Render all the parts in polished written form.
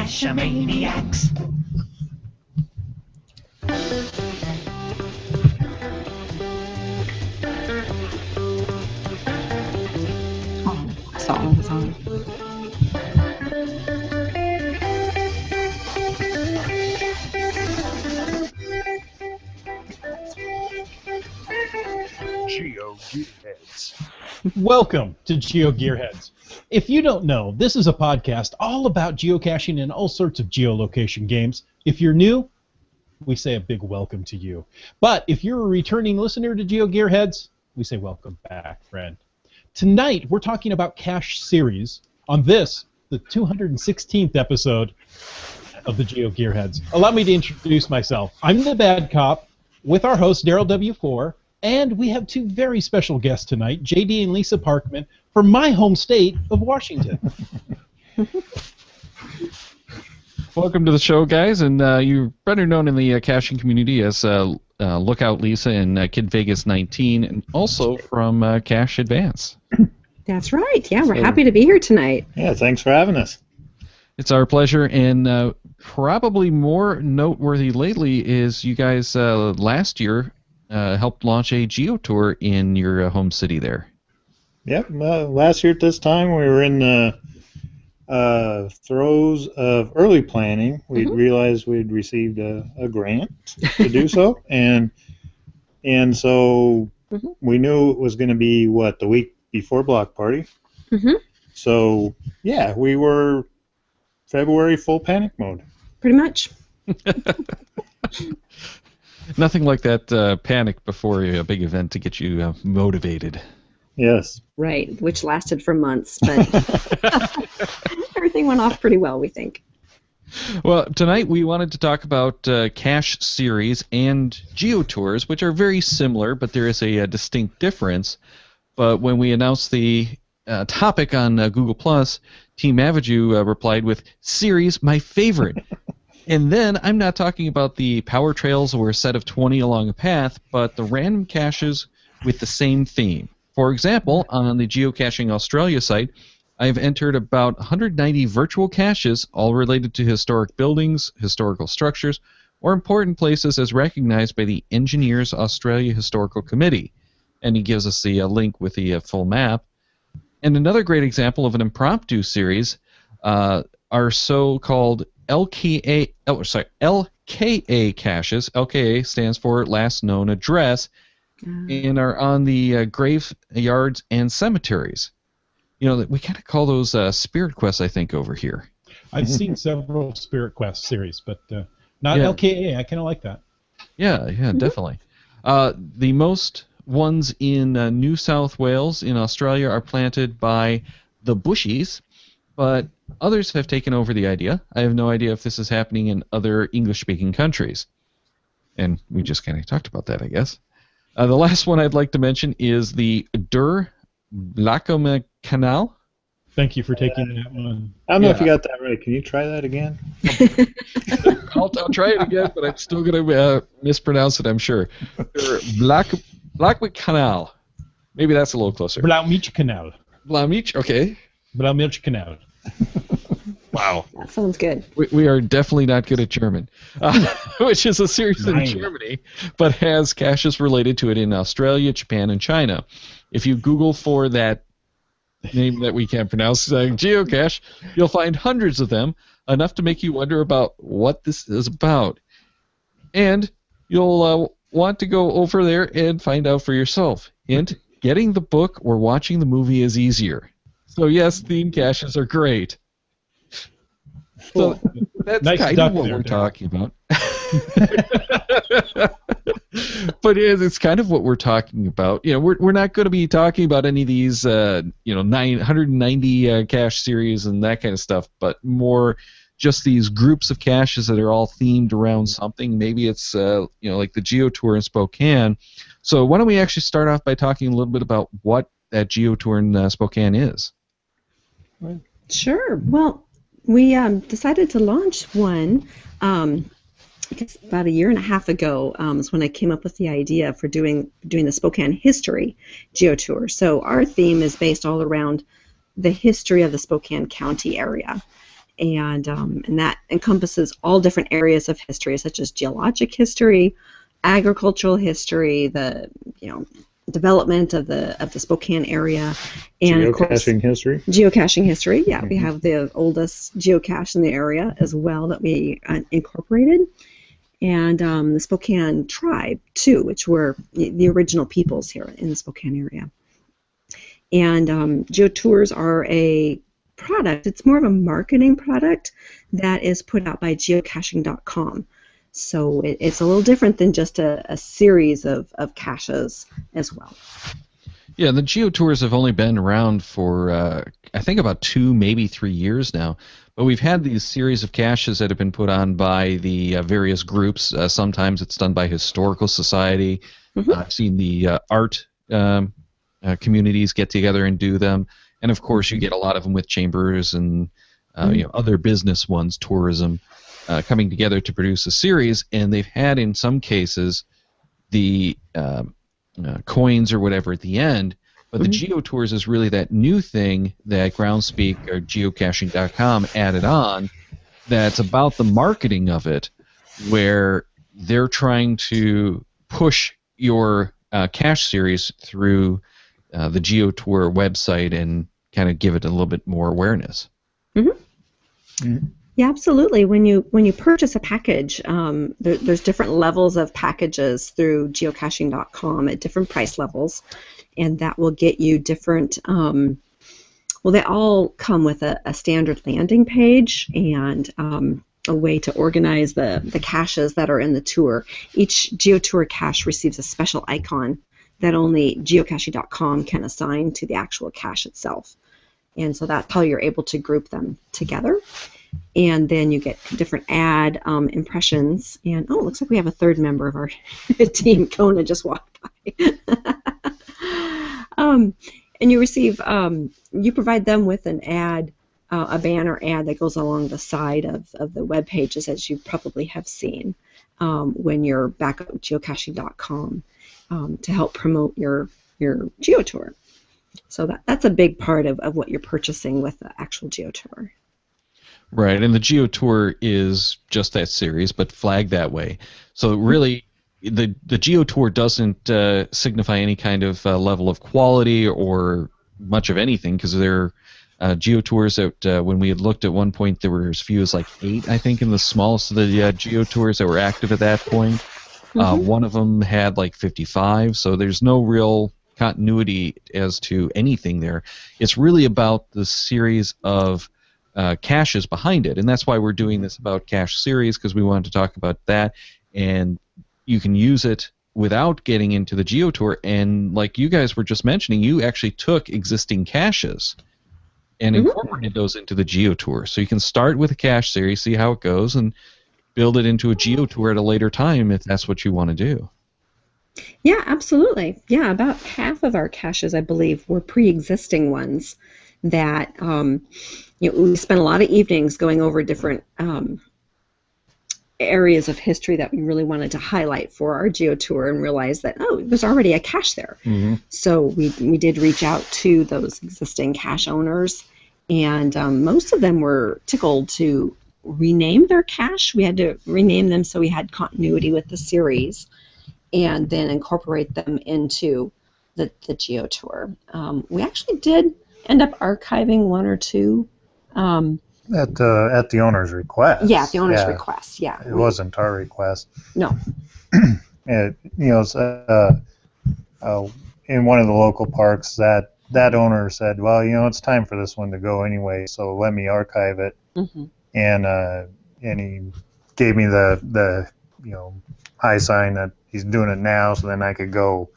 Cash-a-maniacs. Song. GeoGearHeads. Welcome to GeoGearHeads. If you don't know, this is a podcast all about geocaching and all sorts of geolocation games. If you're new, we say a big welcome to you. But if you're a returning listener to GeoGearHeads, we say welcome back, friend. Tonight, we're talking about cache series on this, the 216th episode of the GeoGearHeads. Allow me to introduce myself. I'm the bad cop with our host, Daryl W4, and we have two very special guests tonight, JD and Lisa Parkman, from my home state of Washington. Welcome to the show, guys, and you're better known in the caching community as Lookout Lisa and Kid Vegas 19, and also from Cache Advance. That's right. Yeah, we're happy to be here tonight. Yeah, thanks for having us. It's our pleasure, and probably more noteworthy lately is you guys last year helped launch a Geo Tour in your home city there. Yep, last year at this time we were in the throes of early planning. We'd realized we'd received a grant to do so, and so we knew it was going to be, the week before Block Party. So, yeah, we were February full panic mode. Pretty much. Nothing like that panic before a big event to get you motivated. Yes. Right, which lasted for months, but everything went off pretty well, we think. Well, tonight we wanted to talk about cache series and Geo Tours, which are very similar, but there is a distinct difference. But when we announced the topic on Google+, Team Avaju replied with, "Series, my favorite." And then I'm not talking about the power trails or a set of 20 along a path, but the random caches with the same theme. For example, on the Geocaching Australia site, I've entered about 190 virtual caches, all related to historic buildings, historical structures, or important places as recognized by the Engineers Australia Historical Committee. And he gives us the link with the full map. And another great example of an impromptu series are so-called LKA caches. LKA stands for Last Known Address, and are on the graveyards and cemeteries. You know, we kind of call those Spirit Quests, I think, over here. I've seen several Spirit Quest series, but not LKA. I kind of like that. Yeah, definitely. The most ones in New South Wales in Australia are planted by the Bushies, but others have taken over the idea. I have no idea if this is happening in other English-speaking countries. And we just kind of talked about that, I guess. The last one I'd like to mention is the Der Blackham Canal. Thank you for taking that one. I don't know if you got that right. Can you try that again? I'll try it again, but I'm still going to mispronounce it, I'm sure. Der Blackham Canal. Maybe that's a little closer. Blauwmilch Canal. Blauwmilch, okay. Blauwmilch Canal. Wow. That sounds good. We are definitely not good at German, which is a series in Germany, but has caches related to it in Australia, Japan, and China. If you Google for that name that we can't pronounce, geocache, you'll find hundreds of them, enough to make you wonder about what this is about. And you'll want to go over there and find out for yourself. Hint, getting the book or watching the movie is easier. So yes, theme caches are great. So that's Nice kind duck of what there, we're Darryl. talking about. But it's kind of what we're talking about. You know, we're not going to be talking about any of these 990 cache series and that kind of stuff, but more just these groups of caches that are all themed around something. Maybe it's like the Geo Tour in Spokane. So why don't we actually start off by talking a little bit about what that Geo Tour in Spokane is? Sure. Well, we decided to launch one I guess about a year and a half ago is when I came up with the idea for doing the Spokane History Geo Tour. So our theme is based all around the history of the Spokane County area. and that encompasses all different areas of history, such as geologic history, agricultural history, the development of the Spokane area, and of course Geocaching history. Geocaching history. Yeah, we have the oldest geocache in the area as well that we incorporated, and the Spokane Tribe too, which were the original peoples here in the Spokane area. And Geo Tours are a product. It's more of a marketing product that is put out by geocaching.com. So it's a little different than just a series of caches as well. Yeah, the Geo Tours have only been around for, I think, about 2, maybe 3 years now. But we've had these series of caches that have been put on by the various groups. Sometimes it's done by Historical Society. I've seen the art communities get together and do them. And, of course, you get a lot of them with chambers and other business ones, tourism, coming together to produce a series. And they've had, in some cases, the coins or whatever at the end. But the Geo Tours is really that new thing that Groundspeak or geocaching.com added on that's about the marketing of it, where they're trying to push your cache series through the GeoTour website and kind of give it a little bit more awareness. Yeah, absolutely. When you purchase a package, there's different levels of packages through geocaching.com at different price levels, and that will get you different. They all come with a standard landing page and a way to organize the caches that are in the tour. Each GeoTour cache receives a special icon that only geocaching.com can assign to the actual cache itself. And so that's how you're able to group them together. And then you get different ad impressions. And, it looks like we have a third member of our team. Kona just walked by. And you receive, you provide them with an ad, a banner ad that goes along the side of the web pages, as you probably have seen when you're back at geocaching.com to help promote your GeoTour. So that's a big part of what you're purchasing with the actual GeoTour. Right, and the GeoTour is just that series, but flagged that way. So really, the GeoTour doesn't signify any kind of level of quality or much of anything, because they're GeoTours that when we had looked at one point, there were as few as like 8, I think, in the smallest of the GeoTours that were active at that point. One of them had like 55, so there's no real continuity as to anything there. It's really about the series of caches behind it, and that's why we're doing this about cache series, because we wanted to talk about that, and you can use it without getting into the GeoTour. And like you guys were just mentioning, you actually took existing caches and incorporated those into the GeoTour. So you can start with a cache series, see how it goes, and build it into a GeoTour at a later time if that's what you want to do. Yeah, absolutely. Yeah, about half of our caches, I believe, were pre-existing ones that we spent a lot of evenings going over different areas of history that we really wanted to highlight for our GeoTour, and realized that, there's already a cache there. So we did reach out to those existing cache owners, and most of them were tickled to rename their cache. We had to rename them so we had continuity with the series, and then incorporate them into the GeoTour. We actually did end up archiving 1 or 2. At the owner's request. Yeah, at the owner's request. Yeah, it wasn't our request. No. In one of the local parks, that owner said, "Well, it's time for this one to go anyway, so let me archive it." And he gave me the high sign that he's doing it now, so then I could go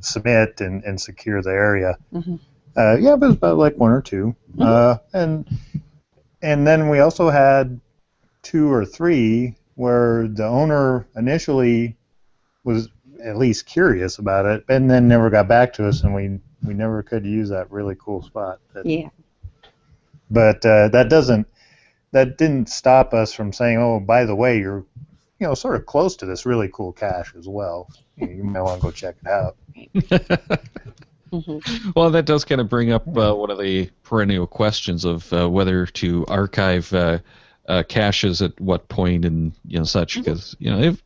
submit and secure the area. But it was about like 1 or 2. And then we also had 2 or 3 where the owner initially was at least curious about it, and then never got back to us, and we never could use that really cool spot. But that didn't stop us from saying, "Oh, by the way, you're sort of close to this really cool cache as well. You might want to go check it out." Well, that does kind of bring up one of the perennial questions of whether to archive caches at what point and such, because if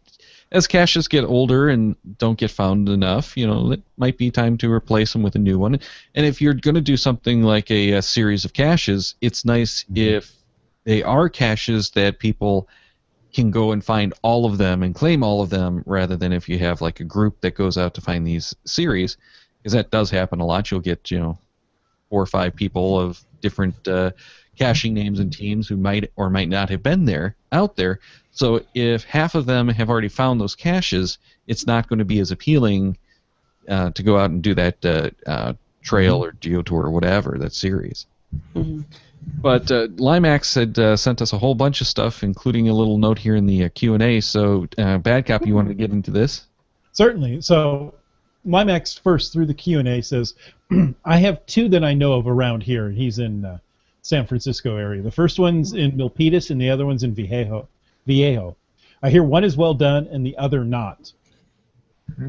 as caches get older and don't get found enough, it might be time to replace them with a new one. And if you're going to do something like a series of caches, it's nice if they are caches that people can go and find all of them and claim all of them, rather than if you have like a group that goes out to find these series, because that does happen a lot. You'll get 4 or 5 people of different caching names and teams who might or might not have been out there. So if half of them have already found those caches, it's not going to be as appealing to go out and do that trail or GeoTour or whatever, that series. But Limax had sent us a whole bunch of stuff, including a little note here in the Q&A. So, Bad Cop, you want to get into this? Certainly. So, Limax first through the Q&A says, I have 2 that I know of around here. He's in San Francisco area. The first one's in Milpitas and the other one's in Viejo. I hear one is well done and the other not.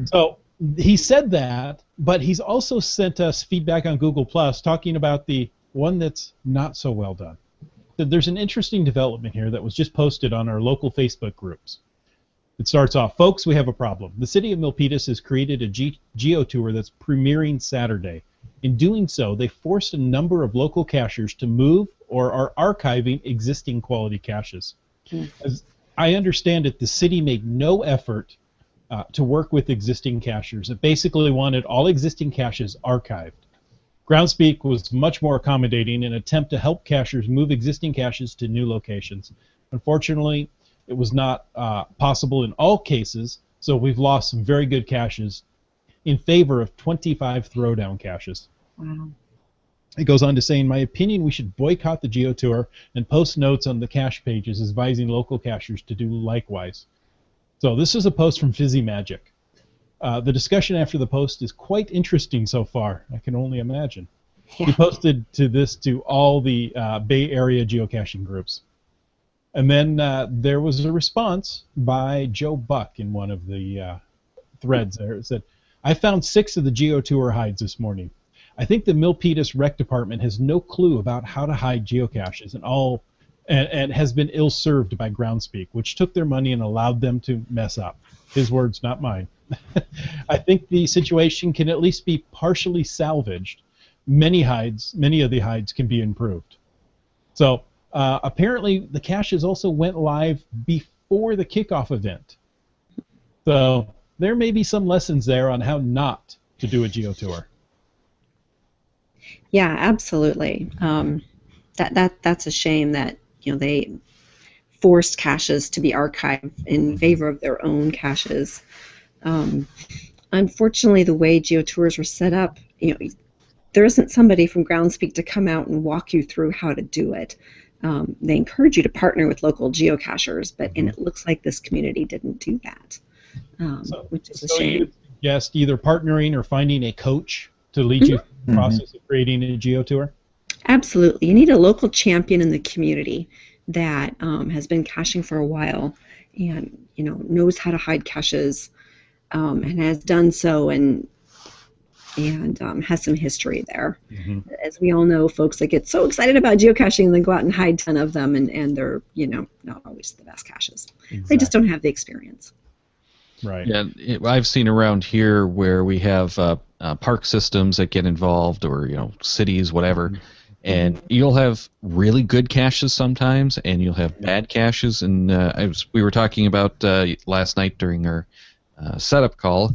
So he said that, but he's also sent us feedback on Google Plus talking about the one that's not so well done. There's an interesting development here that was just posted on our local Facebook groups. It starts off, folks, we have a problem. The city of Milpitas has created a Geo Tour that's premiering Saturday. In doing so, they forced a number of local cachers to move or are archiving existing quality caches. As I understand it, the city made no effort to work with existing cachers. It basically wanted all existing caches archived. Groundspeak was much more accommodating in an attempt to help cachers move existing caches to new locations. Unfortunately, it was not possible in all cases, so we've lost some very good caches in favor of 25 throwdown caches. Wow. It goes on to say, in my opinion, we should boycott the GeoTour and post notes on the cache pages advising local cachers to do likewise. So this is a post from Fizzy Magic. The discussion after the post is quite interesting so far. I can only imagine. Yeah. He posted this to all the Bay Area geocaching groups. And then there was a response by Joe Buck in one of the threads there. It said, I found 6 of the GeoTour hides this morning. I think the Milpitas Rec Department has no clue about how to hide geocaches and has been ill-served by Groundspeak, which took their money and allowed them to mess up. His words, not mine. I think the situation can at least be partially salvaged. Many of the hides can be improved. So apparently the caches also went live before the kickoff event. So there may be some lessons there on how not to do a GeoTour. Yeah, absolutely. That's a shame that they forced caches to be archived in favor of their own caches. Unfortunately, the way GeoTours were set up, there isn't somebody from Groundspeak to come out and walk you through how to do it. They encourage you to partner with local geocachers, and it looks like this community didn't do that, which is a shame. You suggest either partnering or finding a coach to lead you through the process of creating a GeoTour? Absolutely. You need a local champion in the community that has been caching for a while and knows how to hide caches and has done so and has some history there. As we all know, folks that get so excited about geocaching and then go out and hide 10 of them and they're not always the best caches. Exactly. They just don't have the experience. Right. Yeah, I've seen around here where we have park systems that get involved, or cities, whatever, and you'll have really good caches sometimes, and you'll have bad caches. And we were talking about last night during our setup call.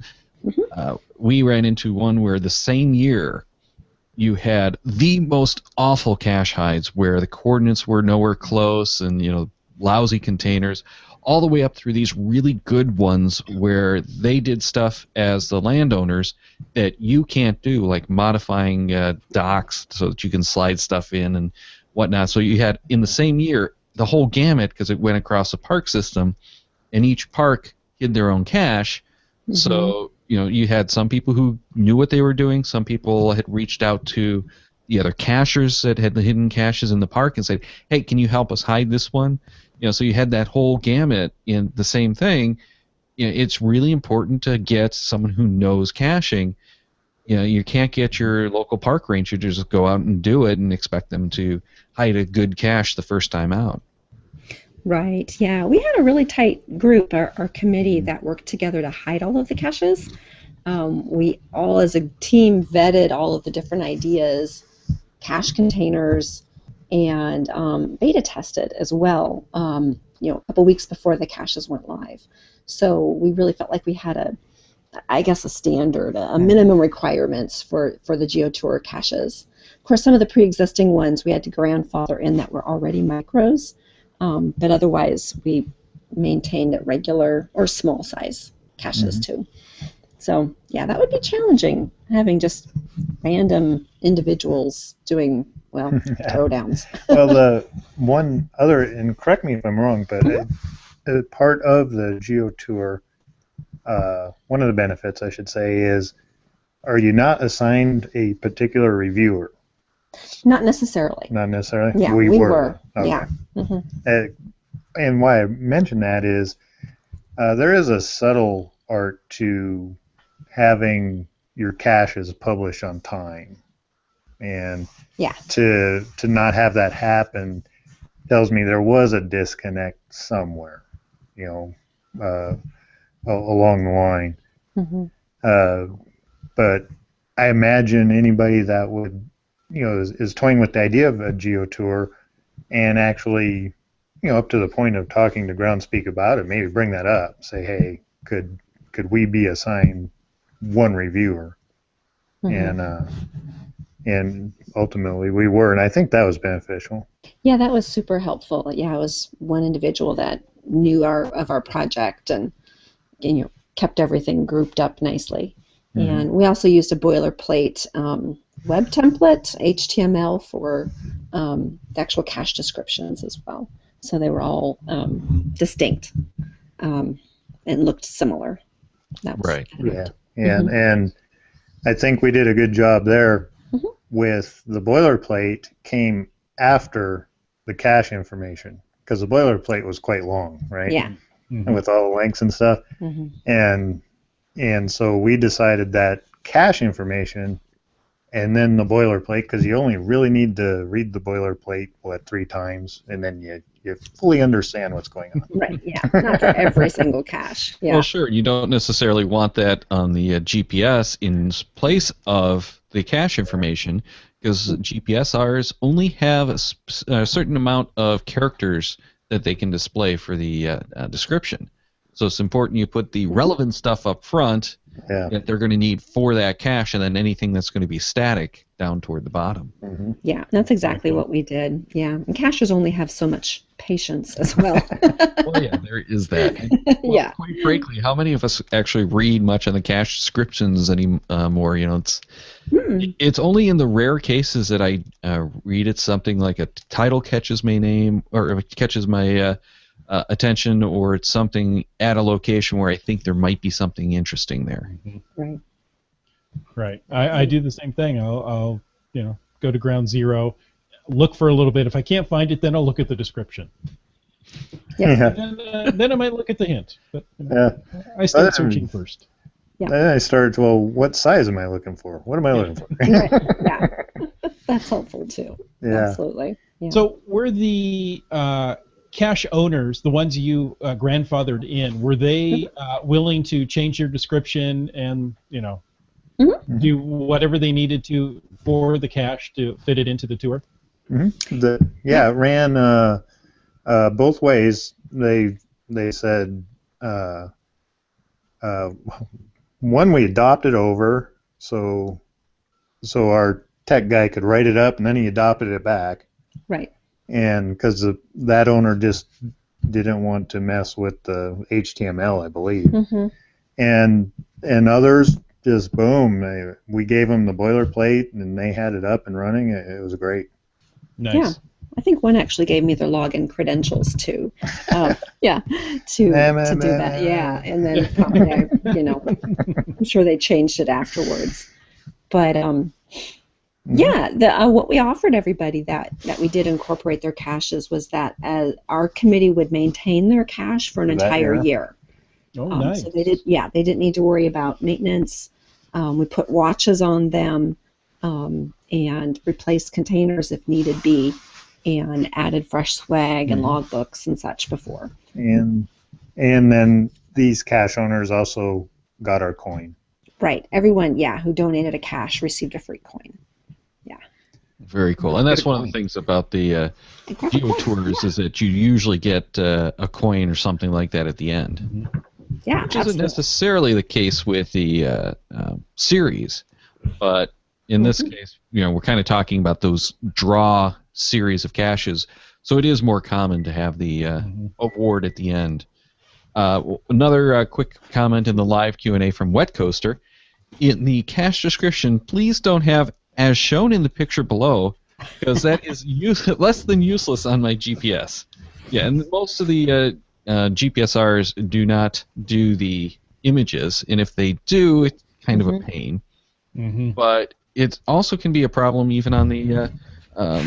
We ran into one where the same year you had the most awful cache hides where the coordinates were nowhere close, and lousy containers, all the way up through these really good ones where they did stuff as the landowners that you can't do, like modifying docks so that you can slide stuff in and whatnot. So you had, in the same year, the whole gamut, because it went across the park system, and each park hid their own cache. So you had some people who knew what they were doing. Some people had reached out to the other cachers that had the hidden caches in the park and said, hey, can you help us hide this one? So you had that whole gamut in the same thing. It's really important to get someone who knows caching. You can't get your local park ranger to just go out and do it and expect them to hide a good cache the first time out. Right, yeah. We had a really tight group, our committee, that worked together to hide all of the caches. We all, as a team, vetted all of the different ideas, cache containers, and beta tested as well, a couple weeks before the caches went live. So we really felt like we had a standard, a minimum requirements for the GeoTour caches. Of course, some of the pre-existing ones we had to grandfather in that were already micros, but otherwise we maintained regular or small size caches too. So yeah, that would be challenging, having just random individuals doing, throwdowns. Well, the one other, and correct me if I'm wrong, but part of the GeoTour, one of the benefits, I should say, is, are you not assigned a particular reviewer? Not necessarily. Not necessarily? Yeah, we were. Okay. Yeah. Mm-hmm. And why I mention that is there is a subtle art to having your caches published on time. And to not have that happen tells me there was a disconnect somewhere, along the line. Mm-hmm. But I imagine anybody that would, is toying with the idea of a GeoTour and actually, up to the point of talking to Groundspeak about it, maybe bring that up. Say, hey, could we be assigned one reviewer? Mm-hmm. And ultimately we were, and I think that was beneficial. Yeah, that was super helpful. Yeah, it was one individual that knew of our project and kept everything grouped up nicely. Mm-hmm. And we also used a boilerplate web template, HTML, for the actual cache descriptions as well. So they were all distinct and looked similar. That was right. Yeah. And I think we did a good job there. Mm-hmm. With the boilerplate came after the cache information, because the boilerplate was quite long, right? Yeah. Mm-hmm. And with all the links and stuff. Mm-hmm. And so we decided that cache information and then the boilerplate, because you only really need to read the boilerplate 3 times, and then you fully understand what's going on. Right, yeah. Not for every single cache. Yeah. Well, sure. You don't necessarily want that on the GPS in place of the cache information, because GPSRs only have a certain amount of characters that they can display for the description. So it's important you put the relevant stuff up front that they're going to need for that cache, and then anything that's going to be static down toward the bottom. Mm-hmm. Yeah, that's exactly what we did. Yeah, and caches only have so much patience as well. Well, yeah, there is that. Well, quite frankly, how many of us actually read much on the cache descriptions anymore? It's only in the rare cases that I read it. Something like a title catches my name, or catches my attention, or it's something at a location where I think there might be something interesting there. Right. Right. I do the same thing. I'll go to ground zero, look for a little bit. If I can't find it, then I'll look at the description. Yeah. Then I might look at the hint. But I start searching first. Yeah. Then I start, what size am I looking for? What am I looking for? Yeah. That's helpful too. Yeah. Absolutely. Yeah. So were the cache owners, the ones you grandfathered in, were they willing to change their description and do whatever they needed to for the cache to fit it into the tour? Mm-hmm. It ran both ways. They said one, we adopted over, so our tech guy could write it up, and then he adopted it back. Right. And because that owner just didn't want to mess with the HTML, I believe. Mm-hmm. And others just boom, we gave them the boilerplate, and they had it up and running. It was great. Nice. Yeah. I think one actually gave me their login credentials too. To do that. Yeah, and then probably I'm sure they changed it afterwards. But what we offered everybody that we did incorporate their caches was that our committee would maintain their cache for an entire year. Oh, nice. So they didn't need to worry about maintenance. We put watches on them and replaced containers if needed be, and added fresh swag and logbooks and such before. And then these cache owners also got our coin. Right. Everyone, who donated a cache received a free coin. Yeah. Very cool. And that's one of the things about the Geo Tours is that you usually get a coin or something like that at the end. Yeah, which isn't necessarily the case with the series, but in this case, we're kind of talking about those draw series of caches, so it is more common to have the award at the end. Another quick comment in the live Q&A from Wet Coaster. In the cache description, please don't have as shown in the picture below, because that is less than useless on my GPS. Yeah, and most of the GPSRs do not do the images, and if they do, it's kind of a pain. But it also can be a problem even on the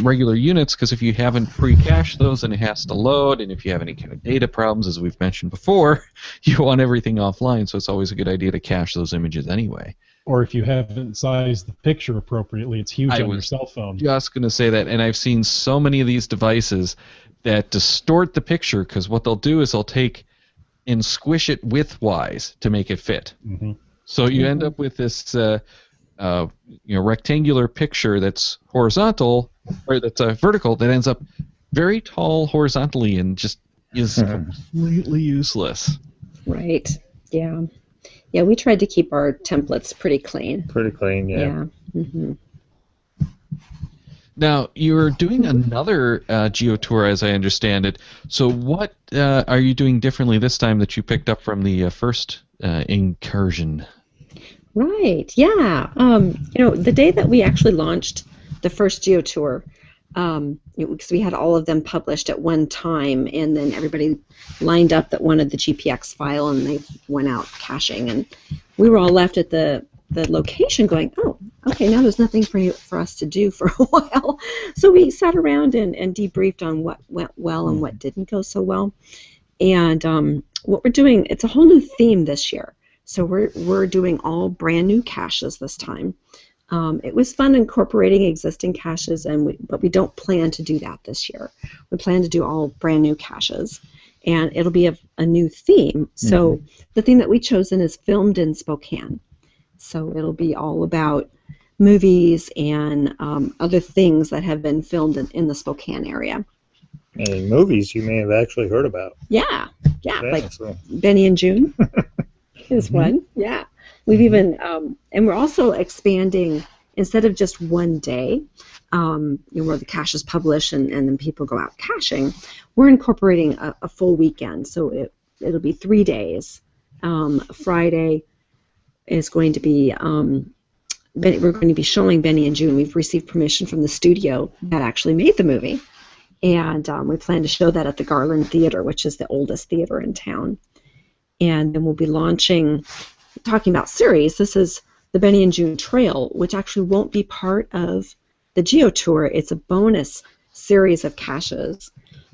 regular units, because if you haven't pre-cached those, then it has to load, and if you have any kind of data problems, as we've mentioned before, you want everything offline, so it's always a good idea to cache those images anyway. Or if you haven't sized the picture appropriately, it's huge on your cell phone. Just going to say that, and I've seen so many of these devices that distort the picture, because what they'll do is they'll take and squish it widthwise to make it fit. So you end up with this rectangular picture that's horizontal, or that's vertical, that ends up very tall horizontally and just is completely useless. Right. Yeah. Yeah, we tried to keep our templates pretty clean. Pretty clean, yeah. Now, you're doing another Geo Tour, as I understand it. So what are you doing differently this time that you picked up from the first incursion? Right, yeah. The day that we actually launched the first Geo Tour, because we had all of them published at one time, and then everybody lined up that wanted the GPX file, and they went out caching, and we were all left at the location going, oh, okay, now there's nothing for us to do for a while. So we sat around and debriefed on what went well and what didn't go so well. And what we're doing, it's a whole new theme this year. So we're doing all brand new caches this time. It was fun incorporating existing caches, but we don't plan to do that this year. We plan to do all brand new caches, and it'll be a new theme. So the theme that we chosen is filmed in Spokane. So it'll be all about movies and other things that have been filmed in the Spokane area. And movies you may have actually heard about. Yeah, like Benny and June is one. Yeah. We've even, and we're also expanding, instead of just one day, where the cache is published and then people go out caching, we're incorporating a full weekend. So it'll be 3 days. Friday is going to be, we're going to be showing Benny and June. We've received permission from the studio that actually made the movie. And we plan to show that at the Garland Theater, which is the oldest theater in town. And then we'll be launching, talking about series, this is the Benny and June Trail, which actually won't be part of the Geo Tour. It's a bonus series of caches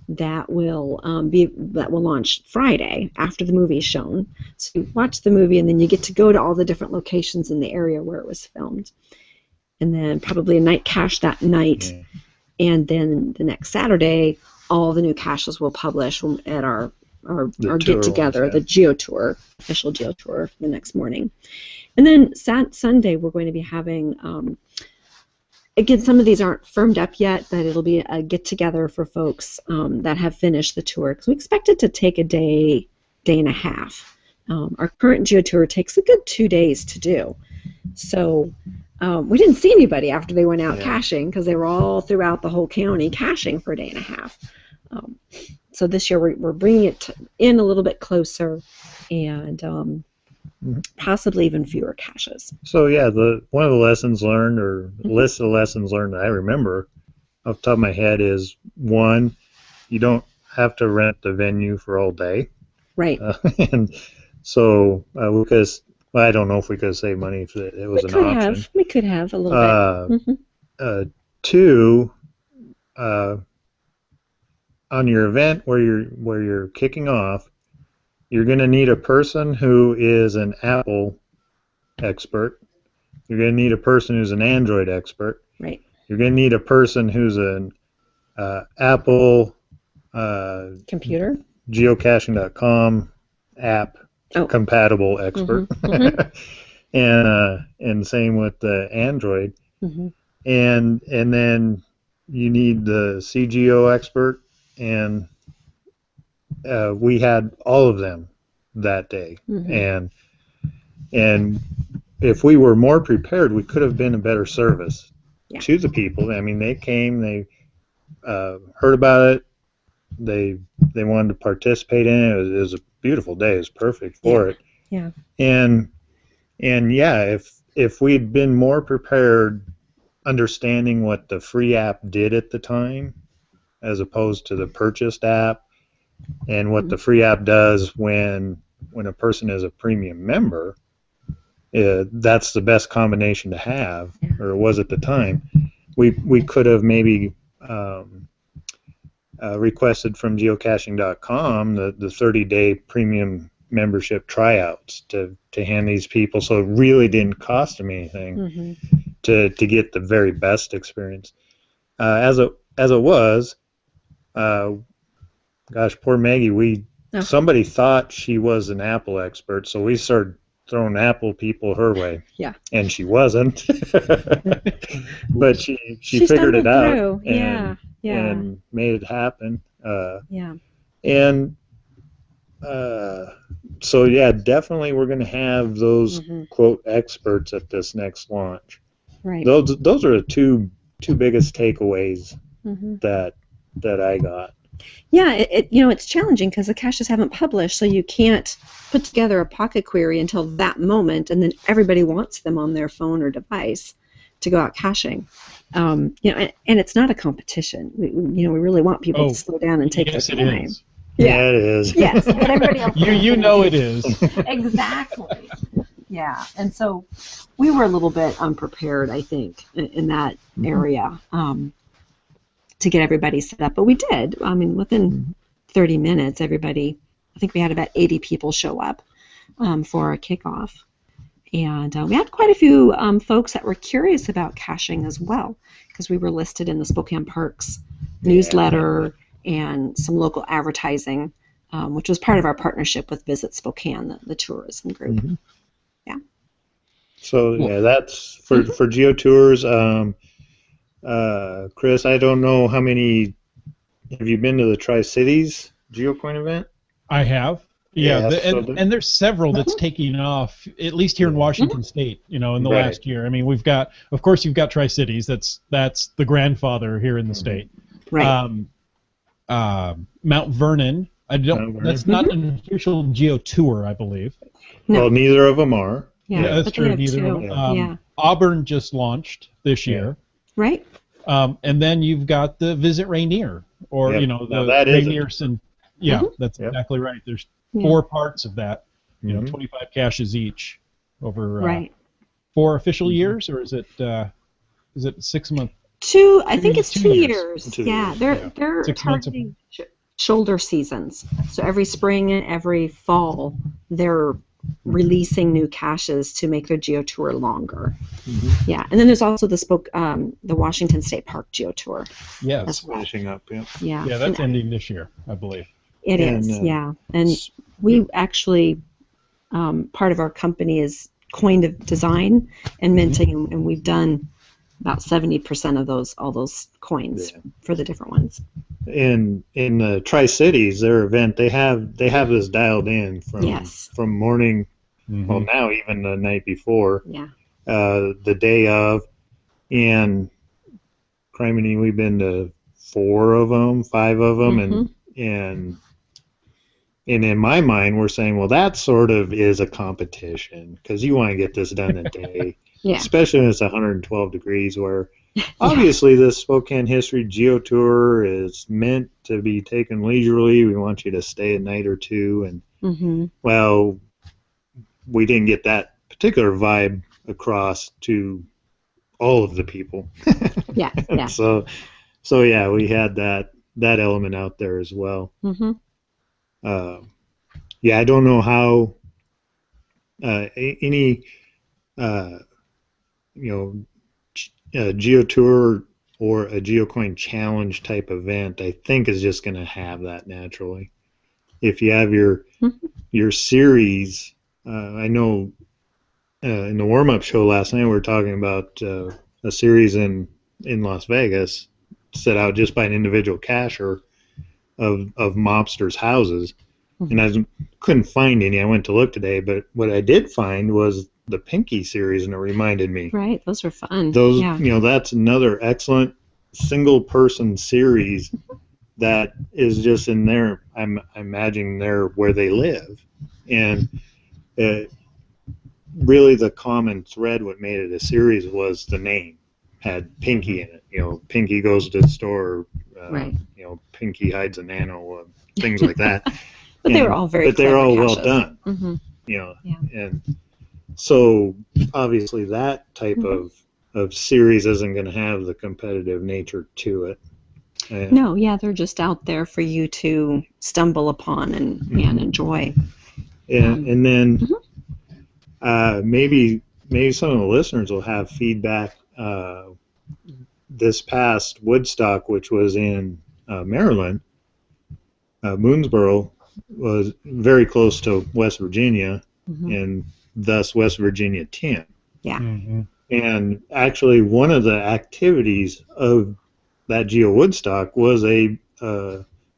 that will launch Friday after the movie is shown. So you watch the movie, and then you get to go to all the different locations in the area where it was filmed. And then probably a night cache that night. And then the next Saturday, all the new caches will publish at our get-together, the Geo Tour, official Geo Tour, the next morning. And then Sunday, we're going to be having, again, some of these aren't firmed up yet, but it'll be a get-together for folks that have finished the tour, because we expect it to take a day and a half. Our current Geo Tour takes a good 2 days to do. So we didn't see anybody after they went out caching, because they were all throughout the whole county caching for a day and a half. So this year we're bringing it in a little bit closer, and possibly even fewer caches. So one of the lessons learned, or list of lessons learned that I remember off the top of my head is, one, you don't have to rent the venue for all day. Right. And so because I don't know if we could have saved money if it was an option. We could have a little bit. Two, on your event where you're kicking off, you're going to need a person who is an Apple expert You're going to need a person who's an Android expert. Right. You're going to need a person who's an Apple Computer. geocaching.com app compatible expert. And same with the Android. And then you need the CGO expert, and we had all of them that day. And if we were more prepared, we could have been a better service to the people. I mean, they came, they heard about it, they wanted to participate in it. It was a beautiful day. It was perfect for it. Yeah. And yeah, if we'd been more prepared, understanding what the free app did at the time, as opposed to the purchased app, and what the free app does when a person is a premium member, that's the best combination to have, or it was at the time. We could have maybe requested from geocaching.com the 30-day premium membership tryouts to hand these people, so it really didn't cost them anything to get the very best experience. As it was, gosh, poor Maggie, somebody thought she was an Apple expert, so we started throwing Apple people her way. Yeah. And she wasn't. But she figured it out and made it happen. And so yeah, definitely we're going to have those quote experts at this next launch. Right. Those are the two biggest takeaways that I got. Yeah, it's challenging because the caches haven't published, so you can't put together a pocket query until that moment, and then everybody wants them on their phone or device to go out caching. And it's not a competition. We really want people to slow down and take their time. It is. Yeah, it is. Yes, but everybody else. You know it is. Exactly. Yeah, and so we were a little bit unprepared, I think, in that area. To get everybody set up, but we did. I mean, within 30 minutes, everybody, I think we had about 80 people show up for our kickoff. And we had quite a few folks that were curious about caching as well, because we were listed in the Spokane Parks newsletter and some local advertising, which was part of our partnership with Visit Spokane, the tourism group. Yeah. So, yeah, that's for GeoTours. Chris, I don't know how many. Have you been to the Tri-Cities GeoCoin event? I have. Yeah, and there's several that's taking off, at least here in Washington State, in the last year. I mean, you've got Tri-Cities. That's the grandfather here in the state. Right. Mount Vernon. That's not an official GeoTour, I believe. No. Well, neither of them are. Yeah, that's true. Neither of them. Auburn just launched this year. Right. And then you've got the Visit Rainier, or the Rainiers, and that's exactly right. There's 4 parts of that, 25 caches each over 4 official years, or is it 6 months? 2. I think it's 2 years. 2 years. They're 6 months targeting shoulder seasons. So every spring and every fall, they're releasing new caches to make their GeoTour longer. Yeah, and then there's also the Washington State Park GeoTour. Yes, finishing up. Yeah, that's ending this year, I believe. It is. And we actually part of our company is coin of design and minting, and we've done about 70% of all those coins for the different ones. In the Tri-Cities, their event, they have this dialed in from morning, well, now even the night before, the day of, and criminy, we've been to 4 of them, 5 of them, and in my mind, we're saying, well, that sort of is a competition, because you want to get this done in a day. Especially when it's 112 degrees, where obviously this Spokane History GeoTour is meant to be taken leisurely. We want you to stay a night or two, and well, we didn't get that particular vibe across to all of the people. So yeah, we had that element out there as well. I don't know how any a GeoTour or a GeoCoin challenge type event, I think is just going to have that naturally. If you have your series, I know in the warm-up show last night we were talking about a series in Las Vegas set out just by an individual cacher of mobsters' houses, and I couldn't find any. I went to look today, but what I did find was the Pinky series, and it reminded me. Right, those are fun. Those, yeah. That's another excellent single-person series that is just in there. I'm imagining there where they live, and really the common thread, what made it a series, was the name had Pinky in it. Pinky goes to the store. Right. Pinky hides a nano, things like that. But they were all very. But they're all well caches. done. Mm-hmm. Yeah. And so obviously that type of series isn't going to have the competitive nature to it. No, yeah, they're just out there for you to stumble upon and enjoy. And then maybe some of the listeners will have feedback. This past Woodstock, which was in Maryland, Boonesboro was very close to West Virginia, and thus West Virginia Tim. Yeah. And actually, one of the activities of that Geo Woodstock was a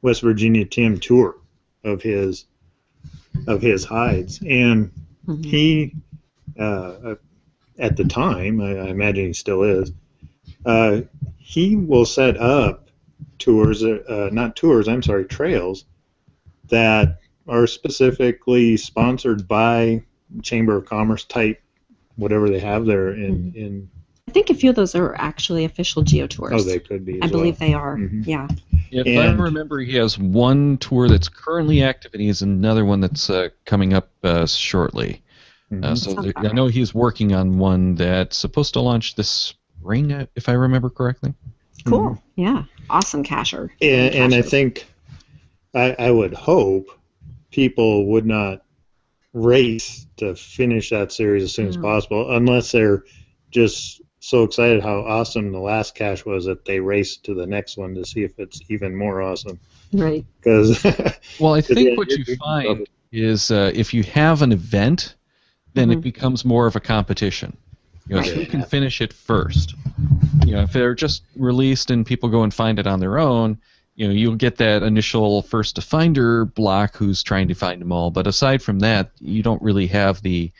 West Virginia Tim tour of his hides, and he at the time, I imagine he still is, he will set up tours, trails that are specifically sponsored by Chamber of Commerce type, whatever they have there in. I think a few of those are actually official Geo Tours. Oh, they could be. I believe they are. Yeah. If I remember, he has one tour that's currently active, and he has another one that's coming up shortly. I know he's working on one that's supposed to launch this spring, if I remember correctly. Cool. Yeah. Awesome cacher. And I think, I would hope people would not race to finish that series as soon as possible, unless they're just so excited how awesome the last cache was that they race to the next one to see if it's even more awesome. Right. Because well, I think what you find is if you have an event, then it becomes more of a competition. Who can finish it first? If they're just released and people go and find it on their own, you'll get that initial first to finder block who's trying to find them all. But aside from that, you don't really have the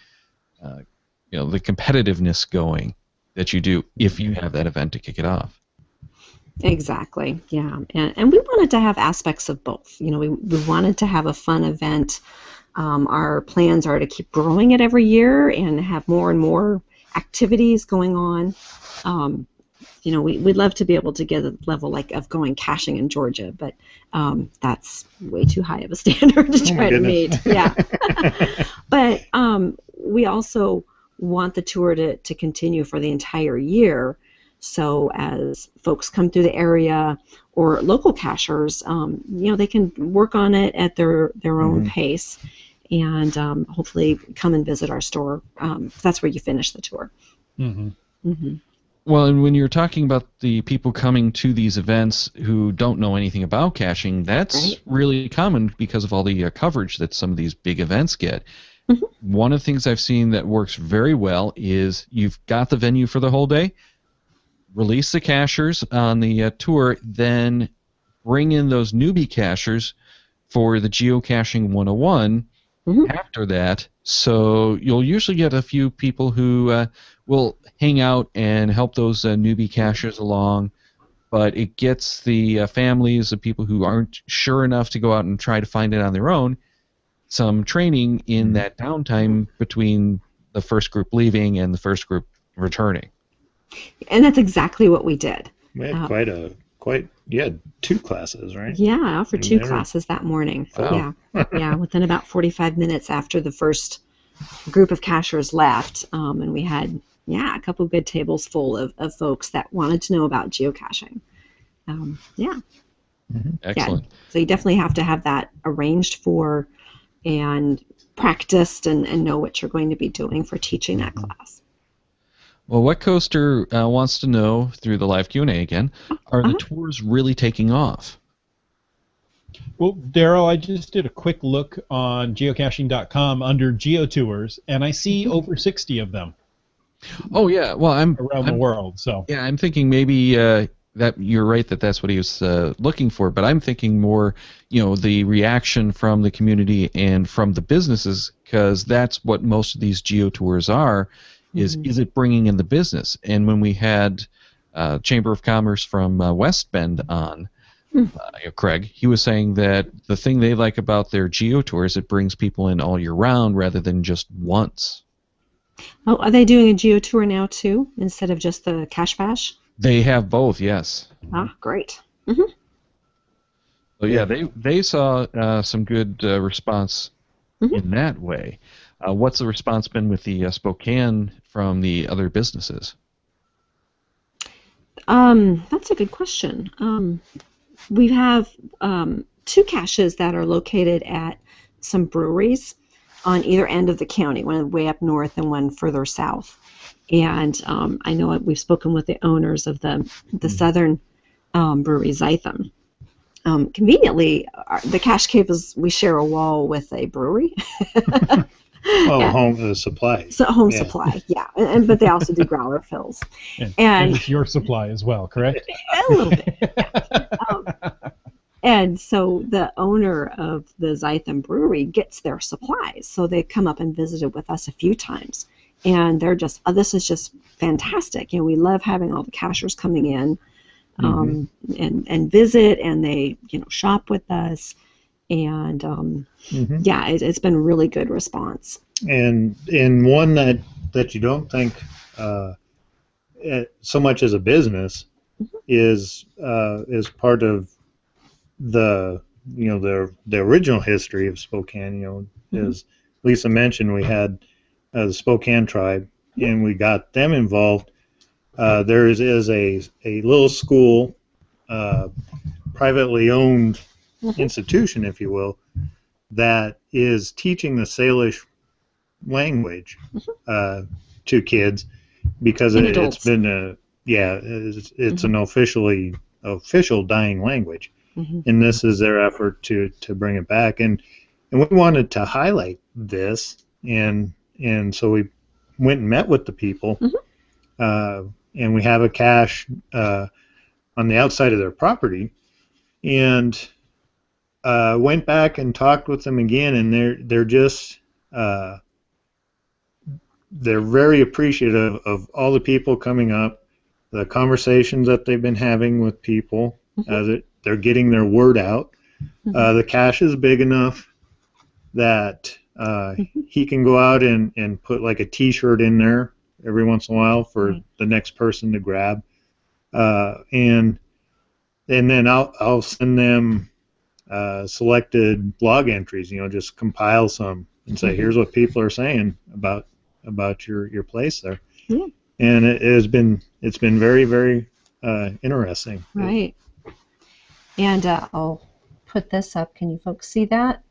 the competitiveness going that you do if you have that event to kick it off. Exactly. Yeah. And we wanted to have aspects of both. We wanted to have a fun event. Our plans are to keep growing it every year and have more and more activities going on. We'd love to be able to get a level of going caching in Georgia, but that's way too high of a standard to try to meet. Yeah. But we also want the tour to continue for the entire year. So as folks come through the area or local cachers, they can work on it at their own pace, and hopefully come and visit our store. That's where you finish the tour. Well, and when you're talking about the people coming to these events who don't know anything about caching, that's really common because of all the coverage that some of these big events get. One of the things I've seen that works very well is you've got the venue for the whole day, release the cachers on the tour, then bring in those newbie cachers for the geocaching 101 after that. So you'll usually get a few people who will hang out and help those newbie cachers along, but it gets the families of people who aren't sure enough to go out and try to find it on their own some training in that downtime between the first group leaving and the first group returning. And that's exactly what we did. We had you had 2 classes, right? Yeah, I offered 2 classes that morning. Wow. Yeah, within about 45 minutes after the first group of cachers left, and we had a couple good tables full of folks that wanted to know about geocaching. Excellent. Yeah. So you definitely have to have that arranged for and practiced and know what you're going to be doing for teaching that class. Well, Wet Coaster wants to know through the live Q&A again, are the tours really taking off? Well, Daryl, I just did a quick look on geocaching.com under Geo Tours, and I see over 60 of them. Oh yeah, well I'm around the world. So yeah, I'm thinking maybe that you're right that's what he was looking for, but I'm thinking more, the reaction from the community and from the businesses, because that's what most of these Geo Tours are. Is it bringing in the business? And when we had Chamber of Commerce from West Bend on, Craig, he was saying that the thing they like about their Geo Tours, it brings people in all year round rather than just once. Oh, are they doing a Geo Tour now too, instead of just the Cache Bash? They have both, yes. Ah, great. So yeah, they saw some good response in that way. What's the response been with the Spokane from the other businesses? That's a good question. We have 2 caches that are located at some breweries on either end of the county, one way up north and one further south. And I know we've spoken with the owners of the southern brewery, Zytham. Conveniently, the cache cave we share a wall with a brewery. Home supply. So home supply, yeah. But they also do growler fills. And it's your supply as well, correct? A little bit, yeah. And so the owner of the Zytham Brewery gets their supplies. So they come up and visited with us a few times. And they're just, this is just fantastic. We love having all the cachers coming in and visit, and they, shop with us. And yeah, it's been a really good response. And one that you don't think so much as a business is part of the original history of Spokane. As Lisa mentioned, we had the Spokane Tribe, and we got them involved. There is a little school, privately owned institution, if you will, that is teaching the Salish language to kids, because it's been it's an official dying language, and this is their effort to bring it back, and we wanted to highlight this, and so we went and met with the people, and we have a cache on the outside of their property, and went back and talked with them again, and they're just they're very appreciative of all the people coming up, the conversations that they've been having with people. They're getting their word out. The cache is big enough that he can go out and put like a T-shirt in there every once in a while for the next person to grab, and then I'll send them selected blog entries. Just compile some and say, here's what people are saying about your place there, and it's been very, very interesting. Right. And I'll put this up. Can you folks see that?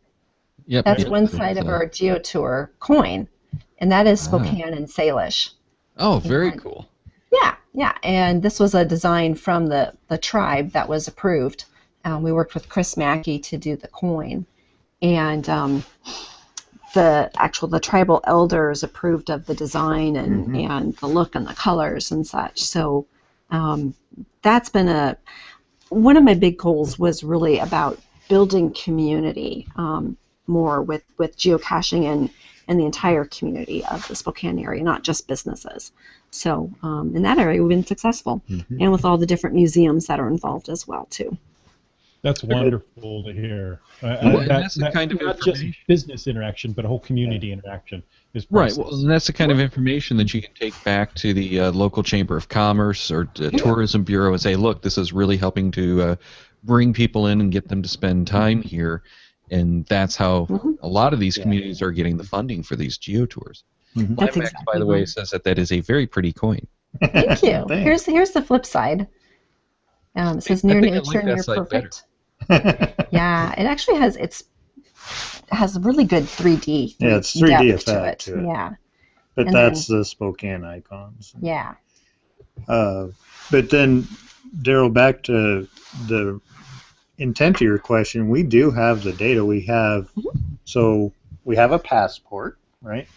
Yep. That's one side of our GeoTour coin, and that is Spokane and Salish. Oh, very cool. Yeah. And this was a design from the tribe that was approved. We worked with Chris Mackey to do the coin, and the tribal elders approved of the design and the look and the colors and such. So that's been one of my big goals, was really about building community more with geocaching and the entire community of the Spokane area, not just businesses. So in that area, we've been successful, and with all the different museums that are involved as well too. That's wonderful to hear. That's the kind of not just business interaction, but a whole community interaction is right. Well, and that's the kind of information that you can take back to the local chamber of commerce or tourism bureau and say, look, this is really helping to bring people in and get them to spend time here, and that's how a lot of these communities are getting the funding for these Geo Tours. That's Climax, by the way, says that is a very pretty coin. Thank you. Here's the flip side. It says near nature, near perfect. Yeah, it actually has really good 3D. Yeah, it's 3D depth effect to it. Yeah, But And that's the Spokane icons. Yeah. But then, Daryl, back to the intent of your question, we do have the data. We have, so we have a passport, right?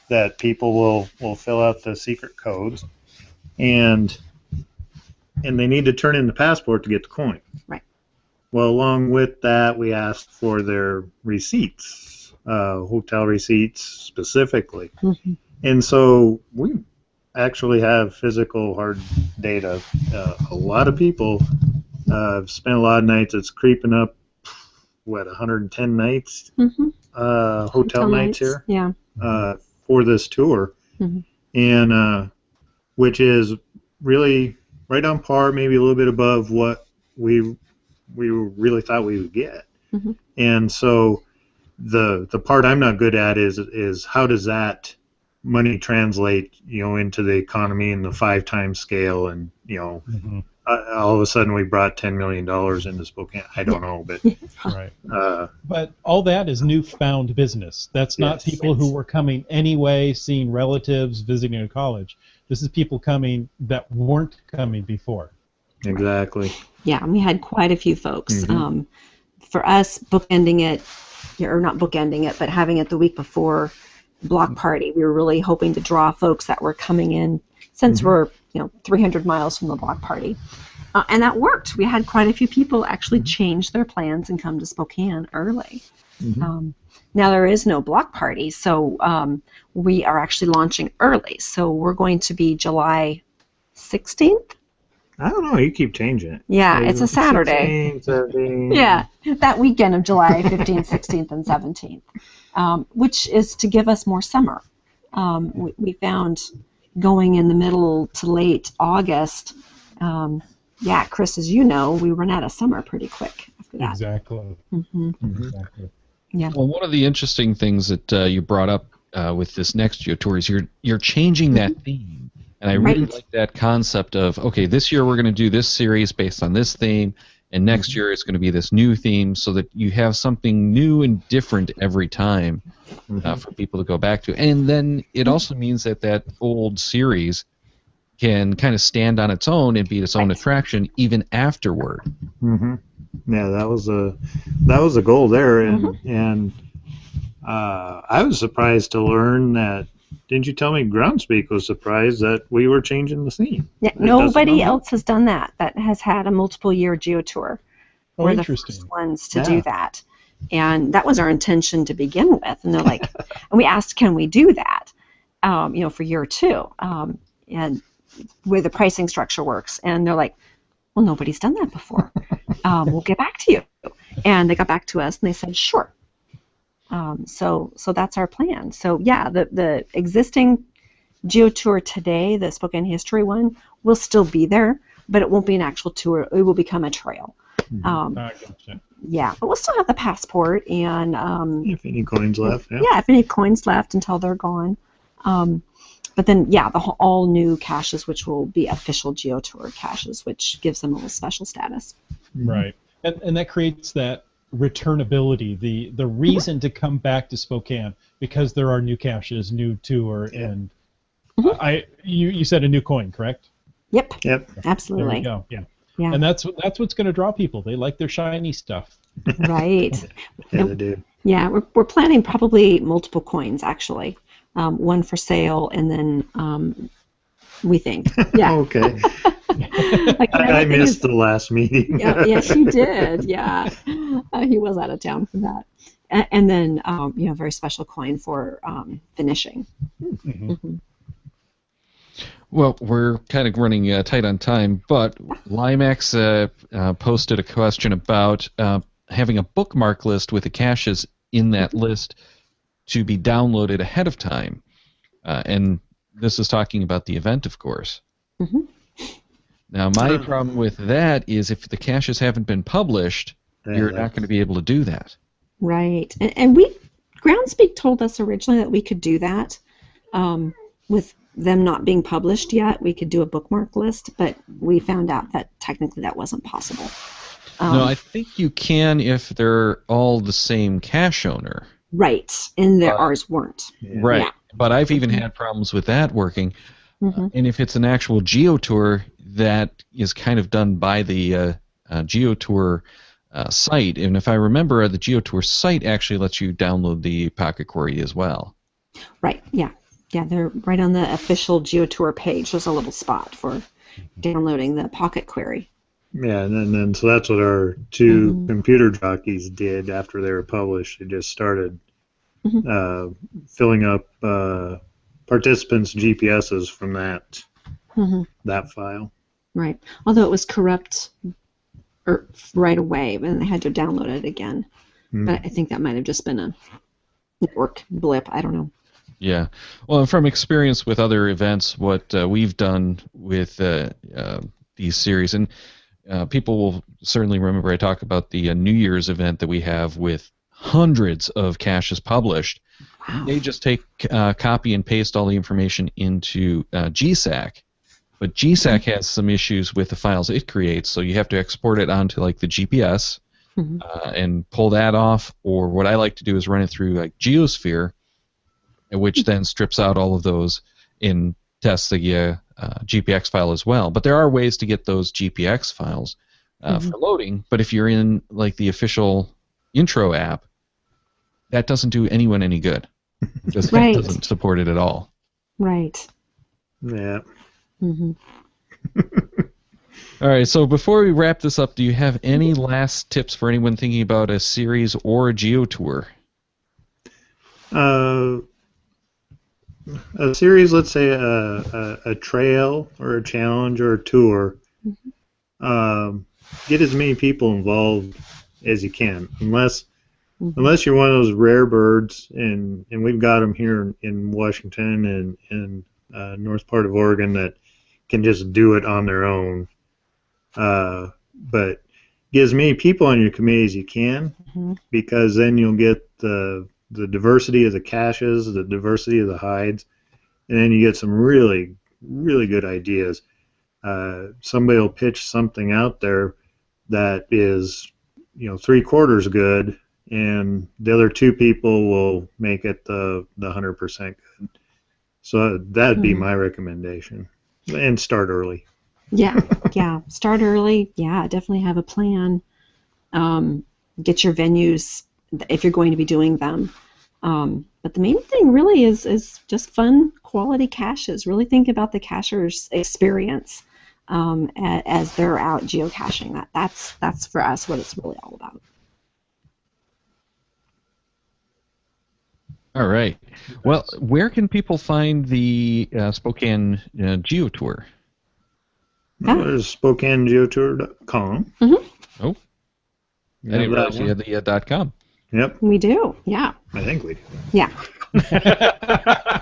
That people will fill out the secret codes, and they need to turn in the passport to get the coin. Right. Well, along with that, we asked for their receipts, hotel receipts specifically. And so we actually have physical hard data. A lot of people have spent a lot of nights. It's creeping up, 110 nights, hotel nights here, for this tour, and which is really right on par, maybe a little bit above what we really thought we would get. And so the part I'm not good at is how does that money translate, into the economy in the 5 times scale, and all of a sudden we brought $10 million into Spokane. I don't know, but right. But all that is newfound business. That's not people who were coming anyway, seeing relatives, visiting a college. This is people coming that weren't coming before. Exactly. Yeah, and we had quite a few folks. For us, bookending it, or not bookending it, but having it the week before block party, we were really hoping to draw folks that were coming in, since we're 300 miles from the block party, and that worked. We had quite a few people actually change their plans and come to Spokane early. Now there is no block party, so we are actually launching early. So we're going to be July 16th. I don't know. You keep changing it. Yeah, it's a Saturday. 16, 17. Yeah, that weekend of July 15th, 16th, and 17th, which is to give us more summer. We found going in the middle to late August, Chris, as you know, we run out of summer pretty quick after that. Exactly. Exactly. Yeah. Well, one of the interesting things that you brought up with this next GeoTour is you're changing that theme. And I really like that concept of, okay, this year we're going to do this series based on this theme, and next year it's going to be this new theme, so that you have something new and different every time for people to go back to. And then it also means that old series can kind of stand on its own and be its own attraction even afterward. Yeah, that was a goal there, and I was surprised to learn that. Didn't you tell me Groundspeak was surprised that we were changing the theme? Yeah, nobody else has done that. That has had a multiple-year GeoTour. We're the first ones to do that, and that was our intention to begin with. And they're like, and we asked, can we do that? For year 2, and where the pricing structure works. And they're like, well, nobody's done that before. We'll get back to you. And they got back to us and they said, sure. So that's our plan. So yeah, the existing GeoTour today, the Spokane History one, will still be there, but it won't be an actual tour. It will become a trail. Yeah, but we'll still have the passport and if any coins left. Yeah, if any coins left until they're gone. But then, the all new caches, which will be official GeoTour caches, which gives them a little special status. Right, and that creates that returnability, the reason to come back to Spokane, because there are new caches, new tour, and you said a new coin, correct? Yep. Absolutely. There you go. Yeah. And that's what's going to draw people. They like their shiny stuff. Right. Yeah, they do. Yeah, we're planning probably multiple coins actually. One for sale, and then we think. Yeah. Okay. I missed the last meeting. Yes, you did. Yeah, he was out of town for that. And then, a very special coin for finishing. Well, we're kind of running tight on time, but Limax posted a question about having a bookmark list with the caches in that list to be downloaded ahead of time. And this is talking about the event, of course. Now, my problem with that is if the caches haven't been published, you're not going to be able to do that. Right. And Groundspeak told us originally that we could do that. With them not being published yet, we could do a bookmark list, but we found out that technically that wasn't possible. No, I think you can if they're all the same cache owner. Right, and ours weren't. Right. Yeah. But I've even had problems with that working. Mm-hmm. And if it's an actual GeoTour, that is kind of done by the GeoTour site. And if I remember, the GeoTour site actually lets you download the Pocket Query as well. Right, yeah. Yeah, they're right on the official GeoTour page. There's a little spot for downloading the Pocket Query. Yeah, and then so that's what our two computer jockeys did after they were published. They just started filling up participants' GPSs from that file. Right. Although it was corrupt right away, and they had to download it again. But I think that might have just been a network blip. I don't know. Yeah. Well, and from experience with other events, what we've done with these series, and people will certainly remember I talk about the New Year's event that we have with hundreds of caches published. Wow. They just take copy and paste all the information into GSAC. But GSAC has some issues with the files it creates, so you have to export it onto like the GPS and pull that off. Or what I like to do is run it through like Geosphere, which then strips out all of those and tests the GPX file as well. But there are ways to get those GPX files for loading. But if you're in like the official intro app, that doesn't do anyone any good because it doesn't support it at all. Right. Yeah. All right, so before we wrap this up, do you have any last tips for anyone thinking about a series or a GeoTour? A series, let's say a trail or a challenge or a tour, get as many people involved as you can, unless you're one of those rare birds, and we've got them here in Washington and north part of Oregon that can just do it on their own. But get as many people on your committee as you can, because then you'll get the diversity of the caches, the diversity of the hides, and then you get some really, really good ideas. Somebody will pitch something out there that is, 3/4 good, and the other two people will make it the 100% good. So that'd be my recommendation. And start early. Yeah. Start early. Yeah, definitely have a plan. Get your venues if you're going to be doing them. But the main thing really is just fun, quality caches. Really think about the cacher's experience as they're out geocaching. That's for us what it's really all about. All right. Well, where can people find the Spokane GeoTour? There's SpokaneGeoTour.com. Oh, I didn't realize you had the .com. Yep. We do, yeah. I think we do. Yeah.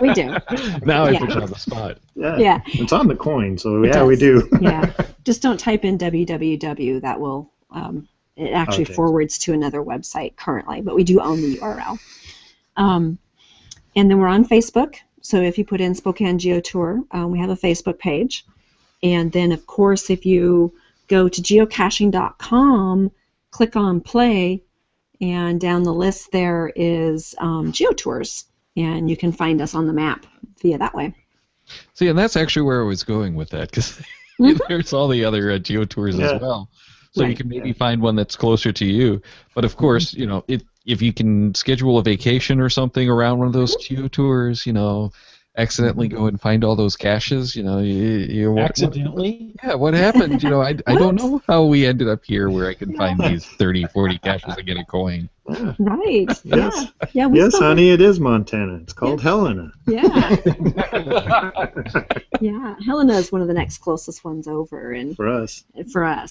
We do. Now I put you on the spot. Yeah. It's on the coin, so we do. Yeah. Just don't type in www. That will, it actually forwards to another website currently, but we do own the URL. And then we're on Facebook. So if you put in Spokane GeoTour, we have a Facebook page. And then, of course, if you go to geocaching.com, click on play, and down the list there is GeoTours. And you can find us on the map via that way. See, and that's actually where I was going with that, because there's all the other GeoTours as well. So you can maybe find one that's closer to you. But, of course, if you can schedule a vacation or something around one of those GeoTours, accidentally go and find all those caches, you accidentally? What happened? I don't know how we ended up here where I can find these 30, 40 caches and get a coin. Right. Yes. Yeah. Yes, honey, it is Montana. It's called Helena. Yeah. Yeah. Helena is one of the next closest ones over, and for us,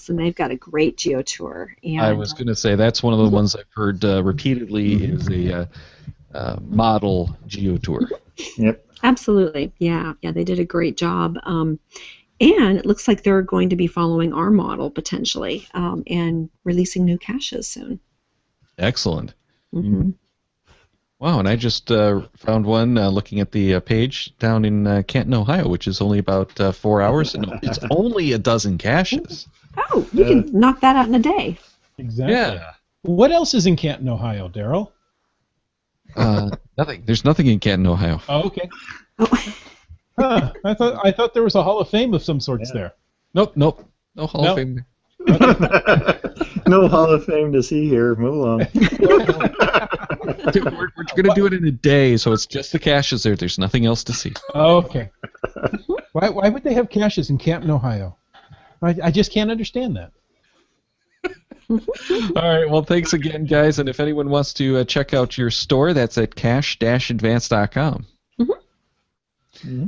and they've got a great GeoTour. And I was going to say that's one of the ones I've heard repeatedly is a model GeoTour. Yep. Absolutely. Yeah. They did a great job. And it looks like they're going to be following our model potentially and releasing new caches soon. Excellent. Wow, and I just found one looking at the page down in Canton, Ohio, which is only about 4 hours. No, it's only a dozen caches. Oh, you can knock that out in a day. Exactly. Yeah. What else is in Canton, Ohio, Daryl? Nothing. There's nothing in Canton, Ohio. Oh, okay. Huh, I thought there was a Hall of Fame of some sorts there. Nope. No Hall of Fame. No Hall of Fame to see here. Move along. Dude, we're going to do it in a day, so it's just the caches there. There's nothing else to see. Oh, okay. Why would they have caches in Canton, Ohio? I just can't understand that. All right, well, thanks again, guys. And if anyone wants to check out your store, that's at cache-advance.com. Mm-hmm.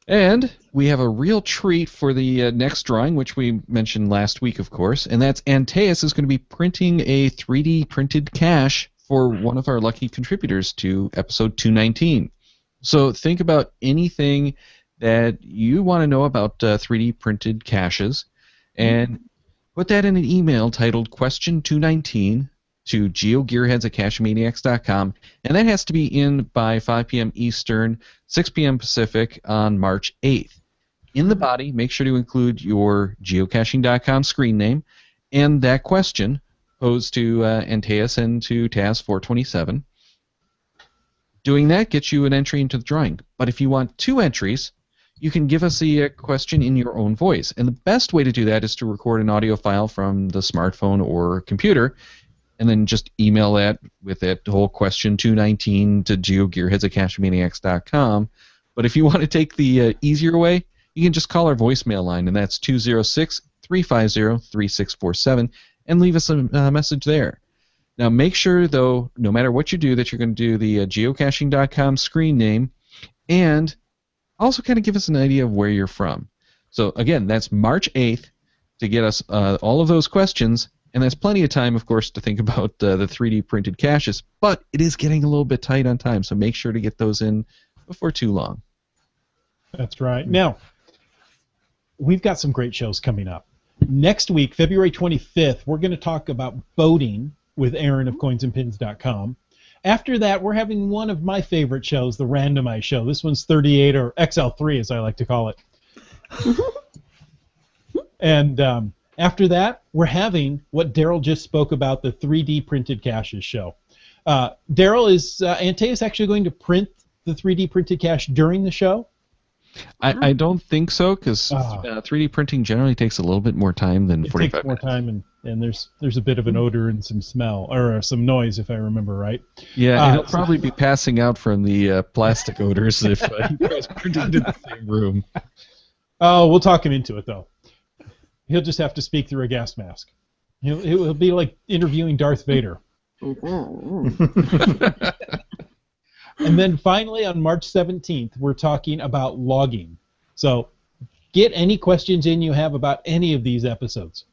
And we have a real treat for the next drawing, which we mentioned last week, of course, and that's Antaeus is going to be printing a 3D printed cache for one of our lucky contributors to episode 219. So think about anything that you want to know about 3D printed caches, and put that in an email titled Question 219 to GeoGearHeads@CacheManiacs.com, and that has to be in by 5 p.m. Eastern, 6 p.m. Pacific on March 8th. In the body, make sure to include your geocaching.com screen name and that question posed to Antaeus and to Taz427. Doing that gets you an entry into the drawing. But if you want 2 entries, you can give us the question in your own voice. And the best way to do that is to record an audio file from the smartphone or computer, and then just email that with that whole question 219 to GeoGearHeads@CacheManiacs.com. But if you want to take the easier way, you can just call our voicemail line, and that's 206-350-3647, and leave us a message there. Now make sure, though, no matter what you do, that you're going to do the geocaching.com screen name, and also kind of give us an idea of where you're from. So again, that's March 8th to get us all of those questions, and that's plenty of time, of course, to think about the 3D printed caches, but it is getting a little bit tight on time, so make sure to get those in before too long. That's right. Now, we've got some great shows coming up. Next week, February 25th, we're going to talk about boating with Aaron of coinsandpins.com. After that, we're having one of my favorite shows, the Randomized Show. This one's 38, or XL3 as I like to call it. And after that, we're having what Daryl just spoke about, the 3D printed caches show. Daryl, is Antaeus actually going to print the 3D printed cache during the show? I don't think so, because 3D printing generally takes a little bit more time than 45 minutes. It takes more time, and there's a bit of an odor and some smell, or some noise, if I remember right. Yeah, he'll probably be passing out from the plastic odors if he tries printing in the same room. Oh, we'll talk him into it, though. He'll just have to speak through a gas mask. He'll be like interviewing Darth Vader. And then finally, on March 17th, we're talking about logging. So get any questions in you have about any of these episodes.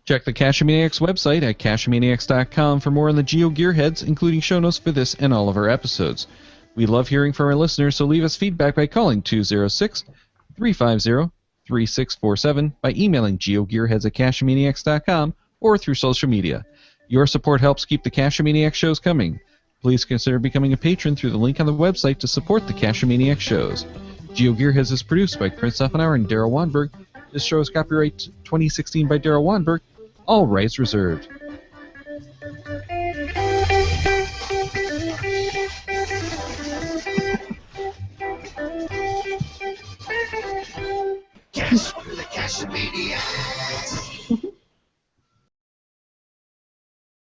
Check the Cachemaniacs website at cachemaniacs.com for more on the GeoGearHeads, including show notes for this and all of our episodes. We love hearing from our listeners, so leave us feedback by calling 206-350-3647, by emailing geogearheads@cachemaniacs.com, or through social media. Your support helps keep the Cachemaniacs shows coming. Please consider becoming a patron through the link on the website to support the Cachemaniacs shows. GeoGearHeads is produced by Prince Offenauer and Daryl Wanberg. This show is copyright 2016 by Daryl Wanberg. All rights reserved.